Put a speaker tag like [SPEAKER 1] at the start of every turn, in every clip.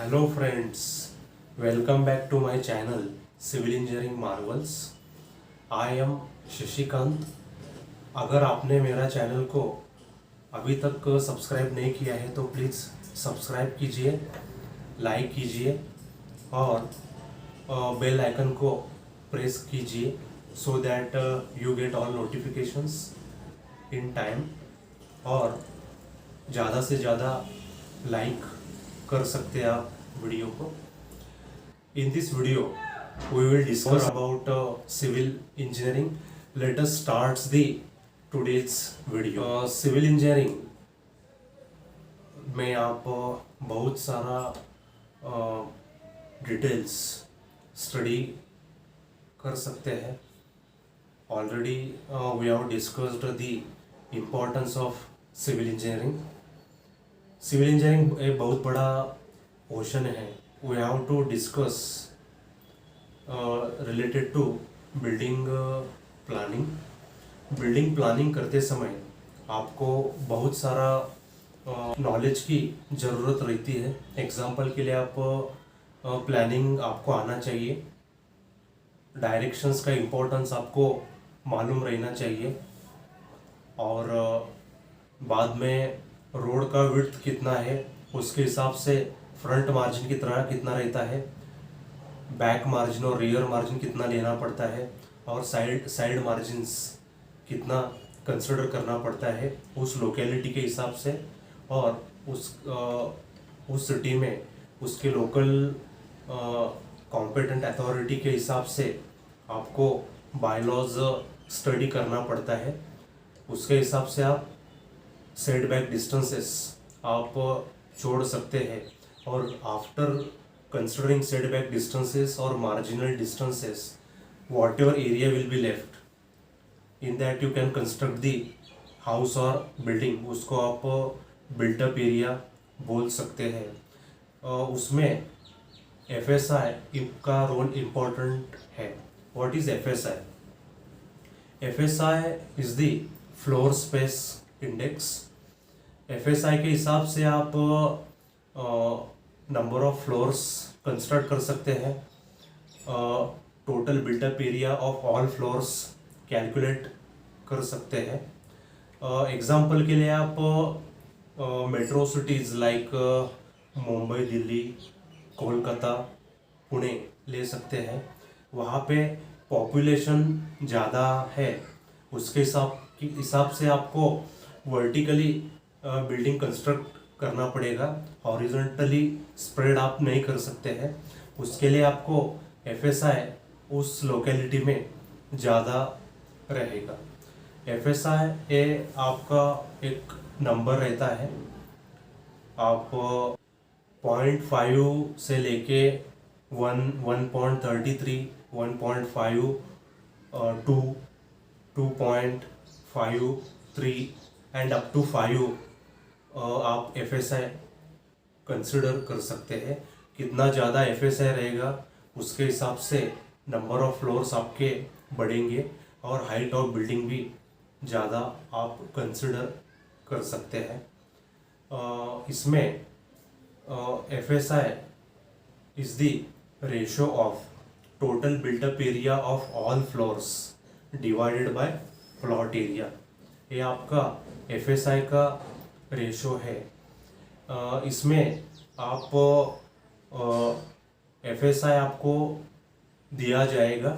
[SPEAKER 1] Hello friends, welcome back to my channel Civil Engineering Marvels. I am Shashikant. अगर आपने मेरा channel को अभी तक सब्सक्राइब नहीं किया है तो प्लीज़ सब्सक्राइब कीजिए, लाइक कीजिए और बेल आइकन को प्रेस कीजिए सो that you get all notifications in time और ज़्यादा से ज़्यादा लाइक कर सकते हैं आप वीडियो को. In this video we will discuss about civil engineering. Let us start the today's video. Civil engineering में आप बहुत सारा डिटेल्स स्टडी कर सकते हैं. Already we have discussed the importance of civil engineering. Civil engineering एक बहुत बड़ा ओशन है. We have to discuss related to building planning. Building planning करते समय आपको बहुत सारा नॉलेज की ज़रूरत रहती है. एग्जांपल के लिए आप प्लानिंग आपको आना चाहिए, डायरेक्शंस का इम्पोर्टेंस आपको मालूम रहना चाहिए और बाद में रोड का विड्थ कितना है उसके हिसाब से फ्रंट मार्जिन की तरह कितना रहता है, बैक मार्जिन और रियर मार्जिन कितना लेना पड़ता है और साइड मार्जिन्स कितना कंसिडर करना पड़ता है उस लोकेलिटी के हिसाब से और उस सिटी में उसके लोकल कॉम्पिटेंट अथॉरिटी के हिसाब से आपको बायलॉज स्टडी करना पड़ता है. उसके हिसाब से आप सेटबैक डिस्टेंसेस आप छोड़ सकते हैं और आफ्टर कंसिडरिंग सेटबैक डिस्टेंसेस और marginal distances what ever area will be left in that you can construct the house और बिल्डिंग. उसको आप बिल्टअप एरिया बोल सकते हैं. उसमें FSI का रोल इम्पोर्टेंट है. What is FSI? FSI is the floor space index. FSI के हिसाब से आप नंबर ऑफ फ्लोर्स कंस्ट्रक्ट कर सकते हैं, total built up area of all floors calculate कर सकते हैं. एग्जांपल के लिए आप metro cities like Mumbai, Delhi, Kolkata, Pune ले सकते हैं. वहाँ पे पॉपुलेशन ज़्यादा है, उसके हिसाब से आपको वर्टिकली बिल्डिंग कंस्ट्रक्ट करना पड़ेगा. हॉरिजॉन्टली स्प्रेड आप नहीं कर सकते हैं. उसके लिए आपको FSI उस लोकेलिटी में ज़्यादा रहेगा. FSI आपका एक नंबर रहता है. आप 0.5 से लेके 1.33, 1.5, 2, 2.53 एंड अप टू 5 आप FSI कंसिडर कर सकते हैं. कितना ज़्यादा FSI रहेगा उसके हिसाब से नंबर ऑफ फ्लोर्स आपके बढ़ेंगे और हाइट ऑफ बिल्डिंग भी ज़्यादा आप कंसिडर कर सकते हैं. इसमें FSI is the ratio of total built up area of all floors divided by plot area. ये आपका FSI का रेशो है. इसमें आप FSI आपको दिया जाएगा.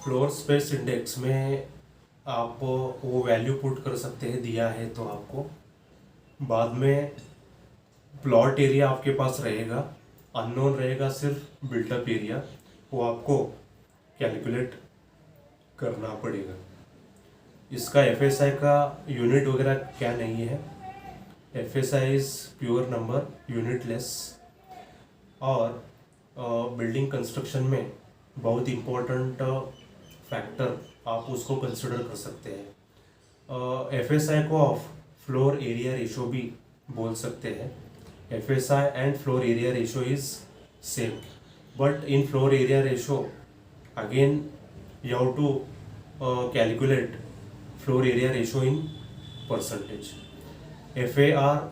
[SPEAKER 1] फ्लोर स्पेस इंडेक्स में आप वो वैल्यू पुट कर सकते हैं दिया है तो आपको. बाद में प्लॉट एरिया आपके पास रहेगा, अननोन रहेगा सिर्फ बिल्टअप एरिया, वो आपको कैलकुलेट करना पड़ेगा. इसका FSI का यूनिट वगैरह क्या नहीं है. FSI is pure number, unitless. और बिल्डिंग कंस्ट्रक्शन में बहुत इम्पोर्टेंट फैक्टर आप उसको कंसिडर कर सकते हैं. FSI को आप फ्लोर एरिया रेशो भी बोल सकते हैं. FSI and floor area ratio is same, but in floor area ratio again you have to calculate floor area ratio in percentage. FAR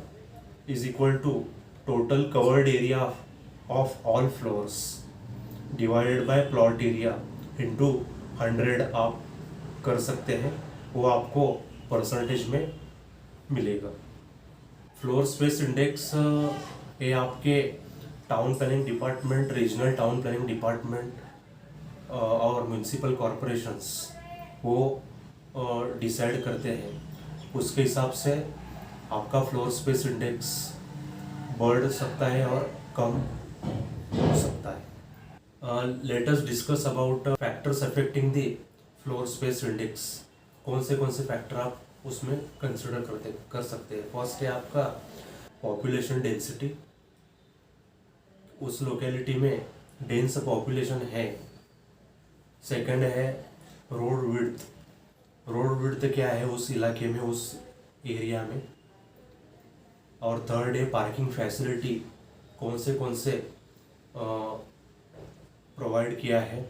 [SPEAKER 1] is equal to total covered area of of all floors divided by plot area into 100 आप कर सकते हैं, वो आपको percentage में मिलेगा। Floor space index ये आपके town planning department, regional town planning department और म्यूनसिपल कॉरपोरेशंस वो डिसाइड करते हैं। उसके हिसाब से आपका फ्लोर स्पेस इंडेक्स बढ़ सकता है और कम हो सकता है। Late us discuss about factors affecting the floor space index. कौन से फैक्टर आप उसमें कंसिडर कर सकते हैं। फर्स्ट है आपका पॉपुलेशन डेंसिटी, उस लोकेलिटी में डेंस पॉपुलेशन है। सेकंड है रोड विड्थ, रोड विड्थ क्या है उस इलाके में, उस एरिया में। और थर्ड है पार्किंग फैसिलिटी, कौन से प्रोवाइड किया है।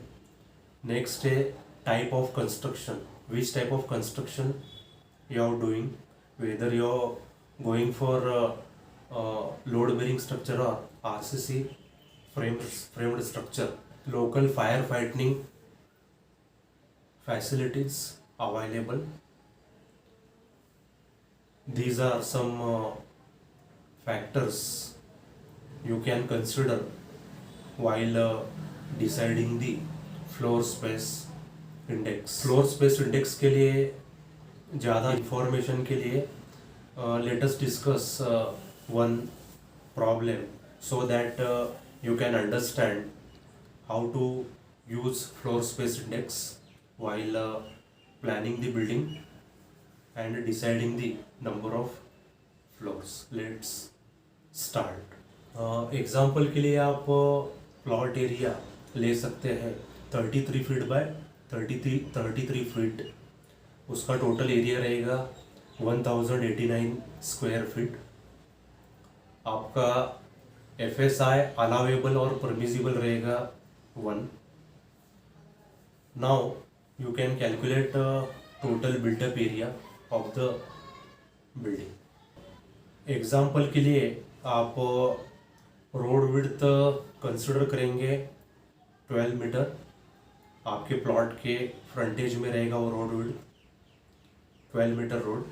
[SPEAKER 1] नेक्स्ट है type of construction, which type of construction you are doing, whether you are going for load bearing structure or RCC framed structure. Local fire fighting facilities available. These are some factors you can consider while deciding the floor space index. Floor space index के लिए ज़्यादा information के लिए let us discuss one problem so that you can understand how to use floor space index while planning the building and deciding the number of floors. Let's start. Example के लिए आप plot area ले सकते हैं 33 feet by 33 feet. उसका total area रहेगा 1089 square feet. आपका FSI allowable और परमिसिबल रहेगा 1। Now you can calculate total built up area of the building. Example के लिए आप रोड विड्थ कंसिडर करेंगे 12 मीटर। आपके प्लॉट के फ्रंटेज में रहेगा वो रोड विड्थ 12 मीटर रोड,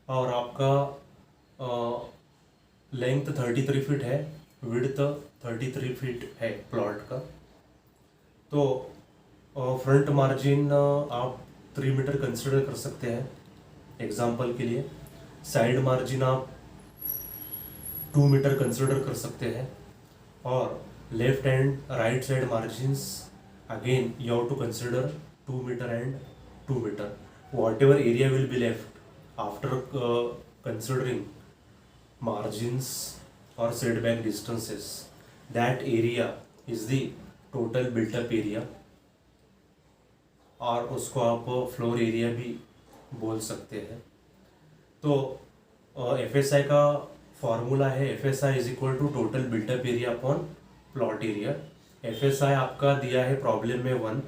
[SPEAKER 1] और आपका लेंथ 33 फीट है, विड्थ 33 फीट है प्लॉट का। तो फ्रंट मार्जिन आप 3 मीटर कंसिडर कर सकते हैं एग्जाम्पल के लिए। साइड मार्जिन आप 2 मीटर कंसिडर कर सकते हैं, और left and right side margins again you have to consider 2 metre and 2 metre. whatever area will be left after considering margins or setback distances, that area is the total built up area, और उसको आप floor area भी बोल सकते हैं। तो FSI का formula है FSI is equal to total built up area upon plot area. FSI आपका दिया है प्रॉब्लम में 1,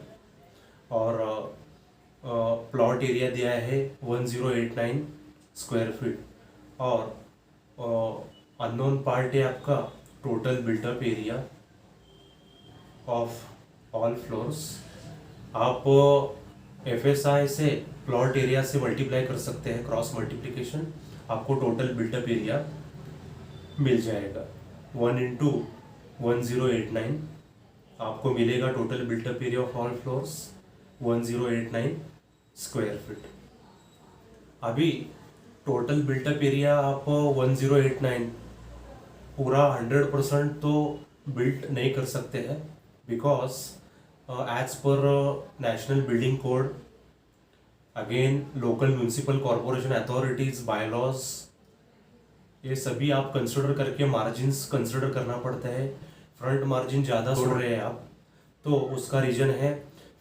[SPEAKER 1] और प्लॉट एरिया दिया है 1089 स्क्वायर फीट, और अननोन पार्ट है आपका total built up area of all floors. आप FSI से प्लॉट एरिया से मल्टीप्लाई कर सकते हैं, क्रॉस मल्टीप्लिकेशन, आपको टोटल बिल्टअप एरिया मिल जाएगा। 1 इंटू 1089 आपको मिलेगा total built up area of all floors 1089 square feet. अभी टोटल बिल्टअप एरिया आप 1089 पूरा 100% तो बिल्ट नहीं कर सकते हैं, because as per national building code, again local municipal corporation authorities bylaws, ये सभी आप कंसिडर करके मार्जिन्स कंसिडर करना पड़ता है। फ्रंट मार्जिन ज़्यादा छोड़ रहे हैं आप, तो उसका रीज़न है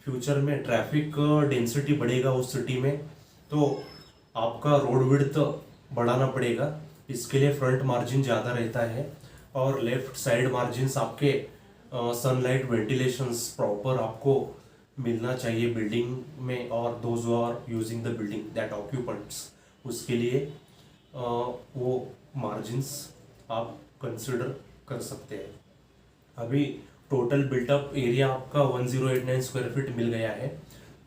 [SPEAKER 1] फ्यूचर में ट्रैफिक डेंसिटी बढ़ेगा उस सिटी में, तो आपका रोड विड्थ बढ़ाना पड़ेगा। इसके लिए फ्रंट मार्जिन ज़्यादा रहता है, और लेफ्ट साइड मार्जिन्स आपके सनलाइट वेंटिलेशंस प्रॉपर आपको मिलना चाहिए बिल्डिंग में, और those are using the building that occupants, उसके लिए वो मार्जिन्स आप कंसिडर कर सकते हैं। अभी टोटल बिल्टअप एरिया आपका 1089 स्क्वायर फीट मिल गया है।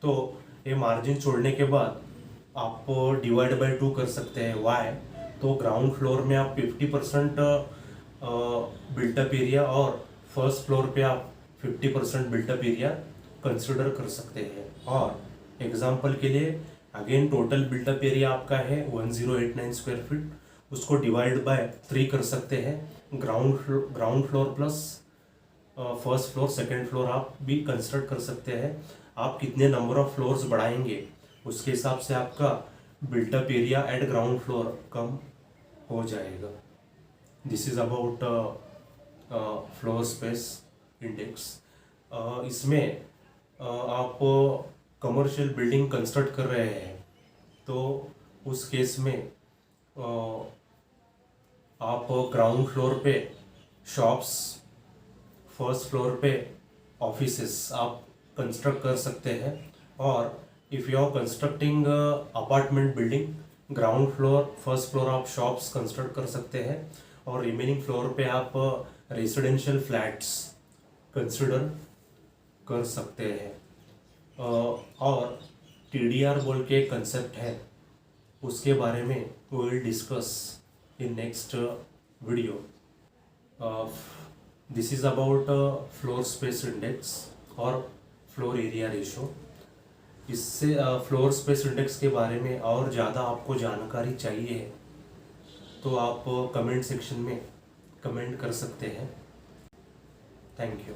[SPEAKER 1] तो ये मार्जिन छोड़ने के बाद आप डिवाइड बाय 2 कर सकते हैं। वाई? तो ग्राउंड फ्लोर में आप 50% बिल्टअप एरिया और फर्स्ट फ्लोर पे आप 50% बिल्टअप एरिया कंसिडर कर सकते हैं। और एग्जांपल के लिए अगेन टोटल बिल्टअप एरिया आपका है 1089 स्क्वायर फीट, उसको डिवाइड बाय 3 कर सकते हैं। Ground floor plus first floor second floor आप भी कंसिडर कर सकते हैं। आप कितने नंबर ऑफ फ्लोर्स बढ़ाएंगे उसके हिसाब से आपका built up area at ground floor कम हो जाएगा। This is about floor space index. इसमें आप कमर्शियल बिल्डिंग कंस्ट्रक्ट कर रहे हैं तो उस केस में आप ग्राउंड फ्लोर पे शॉप्स, फर्स्ट फ्लोर पे ऑफिसेस आप कंस्ट्रक्ट कर सकते हैं। और if you are constructing apartment building, ground floor first floor आप शॉप्स कंस्ट्रक्ट कर सकते हैं और रिमेनिंग फ्लोर पे आप रेजिडेंशियल फ्लैट्स कंसिडर कर सकते हैं। और TDR बोल के कंसेप्ट है, उसके बारे में we will discuss in next video. This is about floor space index और फ्लोर एरिया रेशो। इससे फ्लोर स्पेस इंडेक्स के बारे में और ज़्यादा आपको जानकारी चाहिए है तो आप कमेंट सेक्शन में कमेंट कर सकते हैं। Thank you.